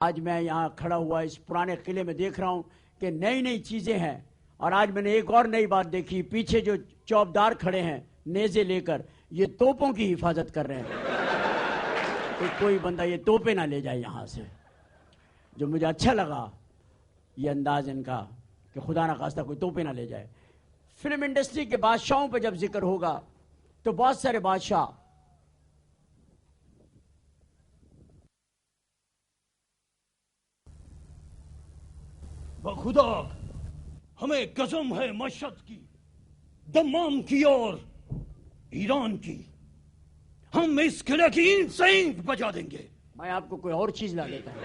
آج میں یہاں کھڑا ہوا اس پرانے قلعے میں دیکھ رہا ہوں کہ نئی نئی چیزیں ہیں، اور آج میں نے ایک اور نئی بات دیکھی، پیچھے جو چوبدار کھڑے ہیں نیزے لے کر، یہ توپوں کی حفاظت کر رہے ہیں کہ کوئی بندہ یہ توپیں نہ لے جائے یہاں سے. جو مجھے اچھا لگا یہ انداز ان کا کہ خدا نہ خواستہ کوئی توپیں نہ لے جائے. فلم انڈسٹری کے بادشاہوں پہ جب ذکر ہوگا تو بہت سارے بادشاہ بخدا ہمیں قسم ہے مشہد کی، دمام کی اور ایران کی، ہم اس قلعے کی اینٹ سے اینٹ بجا دیں گے. میں آپ کو کوئی اور چیز لا دیتا ہوں،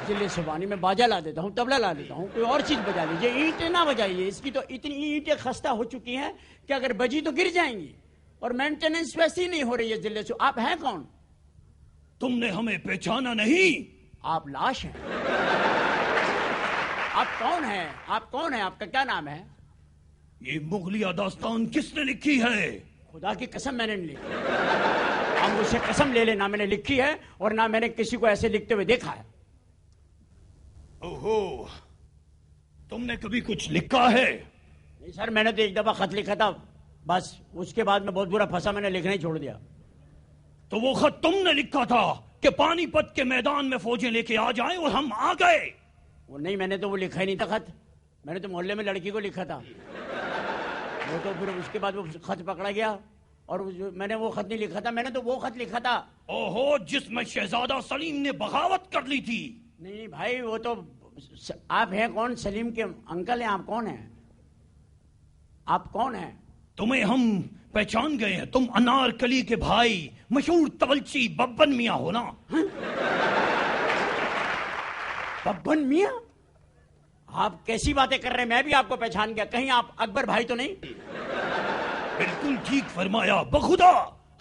ضلع سبانی میں باجا لا دیتا ہوں، طبلہ لا دیتا ہوں، کوئی اور چیز بجا لیجیے، اینٹیں نہ بجائیے. اس کی تو اتنی اینٹیں خستہ ہو چکی ہیں کہ اگر بجی تو گر جائیں گی، اور مینٹیننس ویسی نہیں ہو رہی ہے ضلع سے. آپ ہیں کون؟ تم نے ہمیں پہچانا نہیں. آپ لاش ہیں. آپ کون ہیں؟ آپ کون ہیں؟ آپ کا کیا نام ہے؟ یہ مغلیہ داستان کس نے لکھی ہے؟ خدا کی قسم میں نے نہیں لکھی. آپ مجھ سے قسم لے لیں، نہ میں نے لکھی ہے اور نہ میں نے کسی کو ایسے لکھتے ہوئے دیکھا ہے. اوہو، تم نے کبھی کچھ لکھا ہے؟ نہیں سر، میں نے تو ایک دفعہ خط لکھا تھا بس، اس کے بعد میں بہت برا پھنسا، میں نے لکھنا ہی چھوڑ دیا. تو وہ خط تم نے لکھا تھا کہ پانی پت کے میدان میں فوجیں لے کے آ جائیں، اور ہم آ گئے. وہ نہیں، میں نے تو وہ لکھا ہی نہیں تھا خط. میں نے تو محلے میں لڑکی کو لکھا تھا. وہ تو پھر اس کے بعد وہ خط پکڑا گیا، اور میں نے وہ خط نہیں لکھا تھا. میں نے تو وہ خط لکھا تھا اوہو، جس میں شہزادہ سلیم نے بغاوت کر لی تھی. نہیں بھائی، وہ تو آپ ہیں کون؟ سلیم کے انکل ہیں. آپ کون ہیں؟ آپ کون ہیں؟ تمہیں ہم پہچان گئے ہیں. تم انار کلی کے بھائی مشہور تولچی ببن میاں ہو نا؟ ببن میاں؟ آپ کیسی باتیں کر رہے ہیں؟ میں بھی آپ کو پہچان گیا. کہیں آپ اکبر بھائی تو نہیں؟ بالکل ٹھیک فرمایا. بخدا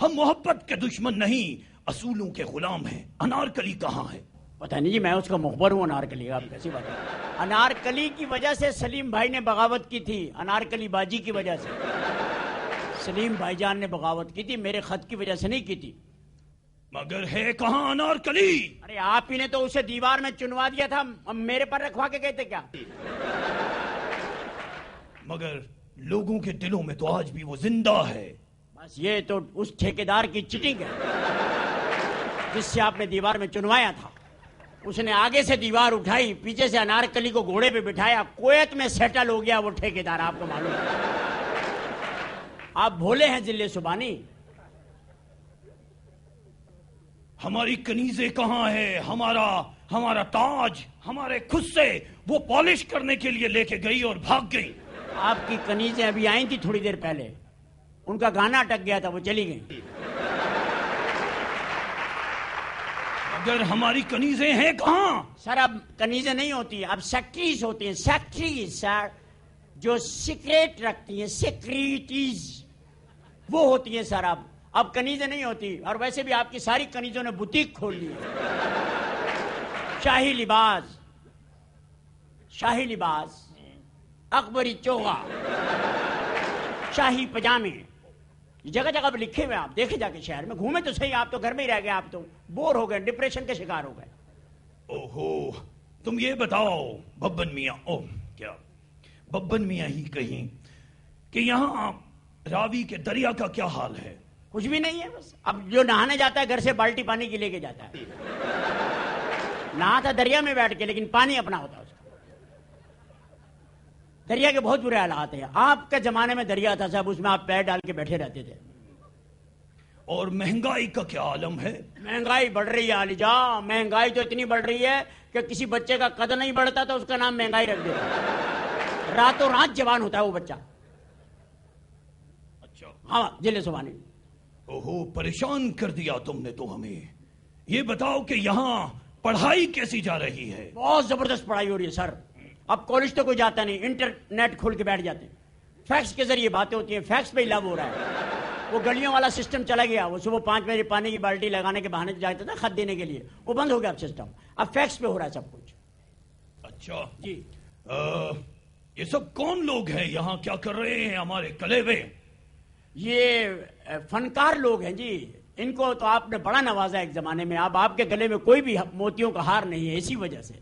ہم محبت کے دشمن نہیں، اصولوں کے غلام ہیں. انارکلی کہاں ہے؟ پتہ نہیں جی، میں اس کا مخبر ہوں انارکلی کا. آپ کیسی بات ہے؟ انارکلی کی وجہ سے سلیم بھائی نے بغاوت کی تھی. انارکلی باجی کی وجہ سے سلیم بھائی جان نے بغاوت کی تھی، میرے خط کی وجہ سے نہیں کی تھی. مگر ہے کہاں انارکلی؟ ارے آپ ہی نے تو اسے دیوار میں چنوا دیا تھا، میرے پر رکھوا کے گئے تھے کیا؟ مگر لوگوں کے دلوں میں تو آج بھی وہ زندہ ہے. بس یہ تو اس ٹھیکیدار کی چٹنگ ہے جس سے آپ نے دیوار میں چنوایا تھا. اس نے آگے سے دیوار اٹھائی، پیچھے سے انارکلی کو گھوڑے پہ بٹھایا، کویت میں سیٹل ہو گیا وہ ٹھیکیدار. آپ کو معلوم ہے؟ آپ بھولے ہیں ضلع سبانی. ہماری کنیزیں کہاں ہے؟ ہمارا تاج، ہمارے خود سے وہ پالش کرنے کے لیے لے کے گئی اور بھاگ گئی. آپ کی کنیزیں ابھی آئی تھی تھوڑی دیر پہلے، ان کا گانا اٹک گیا تھا، وہ چلی گئی. اگر ہماری کنیزیں ہیں کہاں؟ سر اب کنیزیں نہیں ہوتی، اب سیکٹریز ہوتی ہیں. سیکٹریز سر، جو سیکریٹ رکھتی ہیں، سیکریٹیز وہ ہوتی ہیں سر. اب کنیزیں نہیں ہوتی. اور ویسے بھی آپ کی ساری کنیزوں نے بوتیک کھول لی ہے. شاہی لباس، شاہی لباس، اکبری چوغا، شاہی پجامے، جگہ جگہ پہ لکھے ہوئے. آپ دیکھے جا کے شہر میں، گھومے تو صحیح. آپ تو گھر میں ہی رہ گئے، آپ تو بور ہو گئے، ڈپریشن کے شکار ہو گئے. اوہو، تم یہ بتاؤ ببن میاں، کیا ببن میاں ہی کہیں کہ یہاں راوی کے دریا کا کیا حال ہے؟ کچھ بھی نہیں ہے. بس اب جو نہانے جاتا ہے گھر سے بالٹی پانی کی لے کے جاتا ہے. نہاتا دریا میں بیٹھ کے، لیکن پانی اپنا ہوتا ہے اس کا. دریا کے بہت برے حالات ہیں. آپ کے زمانے میں دریا تھا صاحب، اس میں آپ پیر ڈال کے بیٹھے رہتے تھے. اور مہنگائی کا کیا عالم ہے؟ مہنگائی بڑھ رہی ہے علی جان. مہنگائی تو اتنی بڑھ رہی ہے کہ کسی بچے کا قد نہیں بڑھتا تو اس کا نام مہنگائی رکھ دیتا. راتوں رات جوان ہوتا ہے وہ بچہ. اچھا. ہاں ضلع سبانی. اوہو، پریشان کر دیا تم نے تو ہمیں. یہ بتاؤ کہ یہاں پڑھائی کیسی جا رہی ہے؟ بہت زبردست پڑھائی ہو رہی ہے سر. اب کالج تو کوئی جاتا نہیں، انٹرنیٹ کھول کے بیٹھ جاتے ہیں. فیکس کے ذریعے باتیں ہوتی ہیں، فیکس پہ ہی لب ہو رہا ہے. وہ گلیوں والا سسٹم چلا گیا. وہ صبح 5 بجے پانی کی بالٹی لگانے کے بہانے جاتا تھا خط دینے کے لیے، وہ بند ہو گیا اب سسٹم. اب فیکس پہ ہو رہا ہے سب کچھ. اچھا جی. یہ سب کون لوگ ہیں؟ یہاں کیا کر رہے ہیں ہمارے کلیوے؟ یہ فنکار لوگ ہیں جی. ان کو تو آپ نے بڑا نوازا ایک زمانے میں. اب آپ کے گلے میں کوئی بھی موتیوں کا ہار نہیں ہے اسی وجہ سے.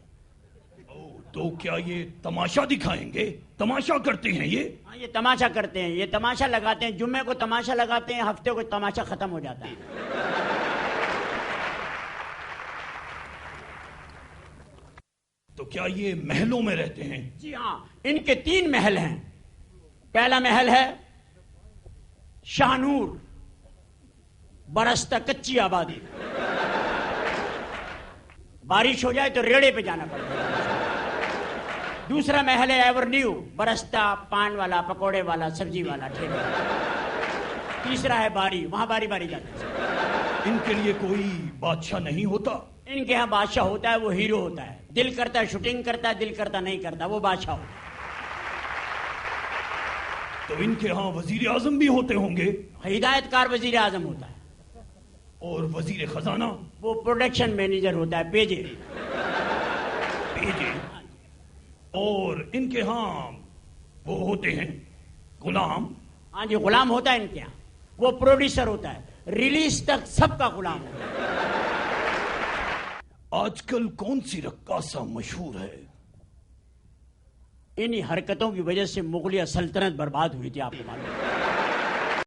تو کیا یہ تماشا دکھائیں گے؟ تماشا کرتے ہیں یہ؟ ہاں یہ تماشا کرتے ہیں, یہ تماشا لگاتے ہیں. جمعے کو تماشا لگاتے ہیں, ہفتے کو تماشا ختم ہو جاتا ہے. تو کیا یہ محلوں میں رہتے ہیں؟ جی ہاں, ان کے 3 محل ہیں. پہلا محل ہے شاہنور, برستا کچی آبادی. بارش ہو جائے تو ریڑے پہ جانا پڑتا ہے. دوسرا محل ہے ایورنیو, برستا پان والا, پکوڑے والا, سبزی والا ٹھیلا. تیسرا ہے باری, وہاں باری باری جاتے ہیں. ان کے لیے کوئی بادشاہ نہیں ہوتا؟ ان کے ہاں بادشاہ ہوتا ہے, وہ ہیرو ہوتا ہے. دل کرتا ہے شوٹنگ کرتا ہے, دل کرتا نہیں کرتا, وہ بادشاہ ہوتا ہے. تو ان کے ہاں وزیر اعظم بھی ہوتے ہوں گے؟ ہدایت کار وزیر اعظم ہوتا ہے. اور وزیر خزانہ؟ وہ پروڈکشن مینیجر ہوتا ہے, پیجے. اور ان کے ہاں وہ ہوتے ہیں غلام؟ ہاں جی, غلام ہوتا ہے ان کے ہاں. وہ پروڈیوسر ہوتا ہے, ریلیز تک سب کا غلام ہوتا ہے. آج کل کون سی رقاصہ مشہور ہے؟ انہی حرکتوں کی وجہ سے مغلیہ سلطنت برباد ہوئی تھی, آپ کو معلوم ہے.